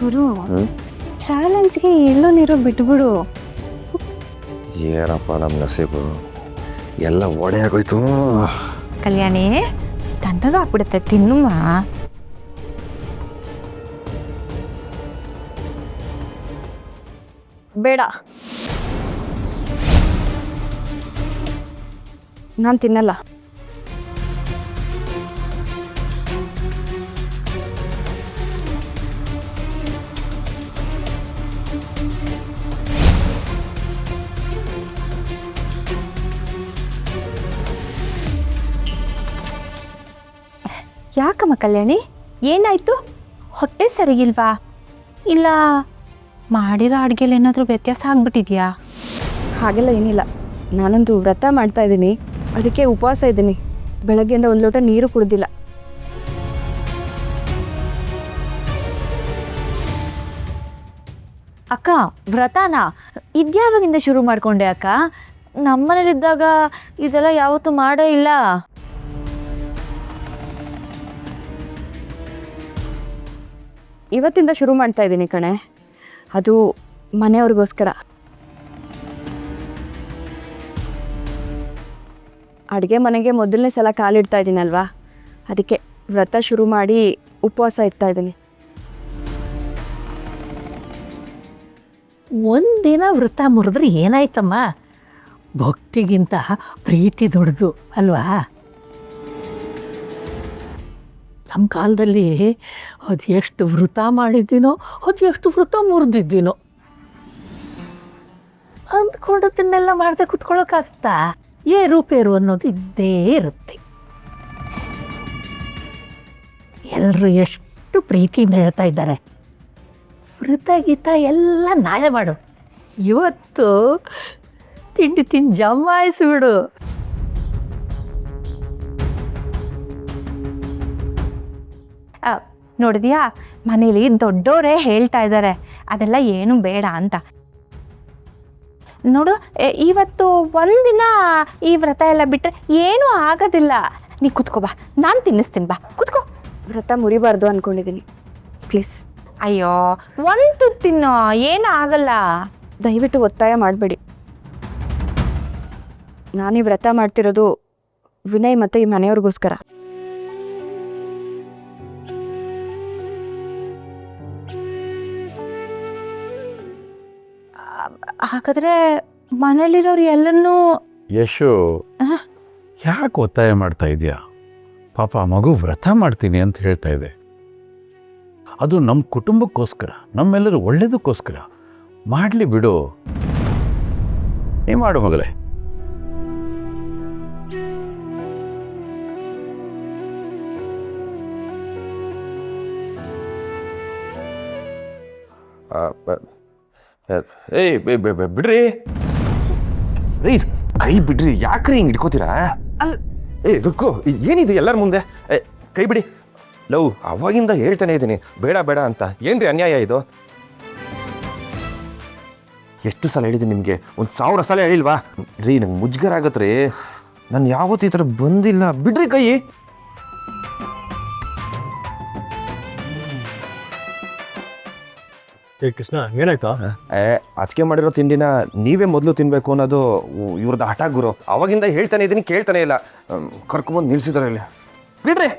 ಗುರು ಚಾಲೆಂಜ್ಗೆ ಎಳ್ಳು ನೀರು ಬಿಟ್ಬಿಡು. ಏನಪ್ಪ ನಮ್ಮ ನಸೀಬು ಎಲ್ಲ ಒಡೆ ಆಗೋಯ್ತು. ಕಲ್ಯಾಣಿ ತಣ್ಣಗಾಗ್ಬಿಡುತ್ತೆ, ತಿನ್ನುವ. ಬೇಡ, ನಾನು ತಿನ್ನಲ್ಲ. ಯಾಕಮ್ಮ ಕಲ್ಯಾಣಿ, ಏನಾಯ್ತು? ಹೊಟ್ಟೆ ಸರಿಗಿಲ್ವಾ? ಇಲ್ಲ ಮಾಡಿರೋ ಅಡುಗೆಲಿ ಏನಾದರೂ ವ್ಯತ್ಯಾಸ ಆಗ್ಬಿಟ್ಟಿದ್ಯಾ? ಹಾಗೆಲ್ಲ ಏನಿಲ್ಲ, ನಾನೊಂದು ವ್ರತ ಮಾಡ್ತಾ ಇದ್ದೀನಿ, ಅದಕ್ಕೆ ಉಪವಾಸ ಇದ್ದೀನಿ. ಬೆಳಗ್ಗೆಯಿಂದ ಒಂದು ಲೋಟ ನೀರು ಕುಡ್ದಿಲ್ಲ. ಅಕ್ಕ ವ್ರತನ ಇದ್ಯಾವಾಗಿಂದ ಶುರು ಮಾಡ್ಕೊಂಡೆ ಅಕ್ಕ? ನಮ್ಮನೇಲಿದ್ದಾಗ ಇದೆಲ್ಲ ಯಾವತ್ತೂ ಮಾಡೇ ಇಲ್ಲ. ಇವತ್ತಿಂದ ಶುರು ಮಾಡ್ತಾ ಇದ್ದೀನಿ ಕಣೆ, ಅದು ಮನೆಯವ್ರಿಗೋಸ್ಕರ. ಅಡುಗೆ ಮನೆಗೆ ಮೊದಲನೇ ಸಲ ಕಾಲಿಡ್ತಾ ಇದ್ದೀನಲ್ವಾ, ಅದಕ್ಕೆ ವ್ರತ ಶುರು ಮಾಡಿ ಉಪವಾಸ ಇರ್ತಾ ಇದ್ದೀನಿ. ಒಂದಿನ ವ್ರತ ಮುರಿದ್ರೆ ಏನಾಯ್ತಮ್ಮ? ಭಕ್ತಿಗಿಂತ ಪ್ರೀತಿ ದೊಡ್ಡದು ಅಲ್ವಾ? ನಮ್ಮ ಕಾಲದಲ್ಲಿ ಅದು ಎಷ್ಟು ವ್ರತ ಮಾಡಿದ್ದೀನೋ, ಅದು ಎಷ್ಟು ವ್ರತ ಮುರಿದಿದ್ದೀನೋ ಅಂದ್ಕೊಂಡದನ್ನೆಲ್ಲ ಮಾಡದೆ ಕುತ್ಕೊಳ್ಳೋಕ್ಕಾಗ್ತಾ? ಏರುಪೇರು ಅನ್ನೋದು ಇದ್ದೇ ಇರುತ್ತೆ. ಎಲ್ಲರೂ ಎಷ್ಟು ಪ್ರೀತಿಯಿಂದ ಹೇಳ್ತಾ ಇದ್ದಾರೆ, ವ್ರತ ಗೀತ ಎಲ್ಲ ನಾಳೆ ಮಾಡು, ಇವತ್ತು ತಿಂಡಿ ತಿಂದು ಜಮಾಯಿಸ್ಬಿಡು. ನೋಡಿದ್ಯಾ, ಮನೇಲಿ ದೊಡ್ಡವರೇ ಹೇಳ್ತಾ ಇದ್ದಾರೆ ಅದೆಲ್ಲ ಏನು ಬೇಡ ಅಂತ. ನೋಡು, ಇವತ್ತು ಒಂದಿನ ಈ ವ್ರತ ಎಲ್ಲ ಬಿಟ್ಟರೆ ಏನೂ ಆಗೋದಿಲ್ಲ. ನೀ ಕುತ್ಕೋ ಬಾ, ನಾನು ತಿನ್ನಿಸ್ತೀನಿ, ಬಾ ಕುತ್ಕೋ. ವ್ರತ ಮುರಿಬಾರ್ದು ಅಂದ್ಕೊಂಡಿದ್ದೀನಿ, ಪ್ಲೀಸ್. ಅಯ್ಯೋ, ಒಂದು ತಿನ್ನೋ, ಏನೂ ಆಗಲ್ಲ. ದಯವಿಟ್ಟು ಒತ್ತಾಯ ಮಾಡಬೇಡಿ. ನಾನೀ ವ್ರತ ಮಾಡ್ತಿರೋದು ವಿನಯ್ ಮತ್ತು ಈ ಮನೆಯವ್ರಿಗೋಸ್ಕರ. ಹಾಗಾದರೆ ಮನೇಲಿರೋರು ಎಲ್ಲನೂ ಯಶು, ಯಾಕೆ ಒತ್ತಾಯ ಮಾಡ್ತಾ ಇದೆಯಾ? ಪಾಪ ಮಗು ವ್ರತ ಮಾಡ್ತೀನಿ ಅಂತ ಹೇಳ್ತಾ ಇದೆ. ಅದು ನಮ್ಮ ಕುಟುಂಬಕ್ಕೋಸ್ಕರ, ನಮ್ಮೆಲ್ಲರೂ ಒಳ್ಳೇದಕ್ಕೋಸ್ಕರ. ಮಾಡಲಿ ಬಿಡು, ನೀ ಮಾಡು ಮಗಳೇ. ಏಯ್ ಬಿಡ್ರಿ ರೀ, ಕೈ ಬಿಡ್ರಿ, ಯಾಕ್ರಿ ಹಿಂಗೆ ಇಟ್ಕೋತೀರಾ? ರುಕ್ಕು, ಏನಿದು ಎಲ್ಲರ ಮುಂದೆ? ಕೈ ಬಿಡಿ. ಲವ್, ಅವಾಗಿಂದ ಹೇಳ್ತಾನೆ ಇದ್ದೀನಿ ಬೇಡ ಬೇಡ ಅಂತ. ಏನ್ರಿ ಅನ್ಯಾಯ ಇದು? ಎಷ್ಟು ಸಲ ಹೇಳಿದ್ದೀನಿ ನಿಮಗೆ? 1000 ಸಲ ಹೇಳಿಲ್ವಾ ರೀ? ನಂಗೆ ಮುಜ್ಗರ ಆಗತ್ತೆ ರೀ, ನಾನು ಯಾವತ್ತೂ ಈ ಥರ ಬಂದಿಲ್ಲ. ಬಿಡ್ರಿ ಕೈ. ಕೃಷ್ಣ, ಏನಾಯ್ತಾ? ಅದಕ್ಕೆ ಮಾಡಿರೋ ತಿಂಡಿನ ನೀವೇ ಮೊದಲು ತಿನ್ನಬೇಕು ಅನ್ನೋದು ಇವ್ರದ್ದು ಹಠ ಗುರು. ಅವಾಗಿಂದ ಹೇಳ್ತಾನೆ ಇದ್ದೀನಿ, ಕೇಳ್ತಾನೆ ಇಲ್ಲ. ಕರ್ಕೊಂಬಂದು ನಿಲ್ಸಿದಾರೆ ಇಲ್ಲಿ. ಬಿಡ್ರಿ.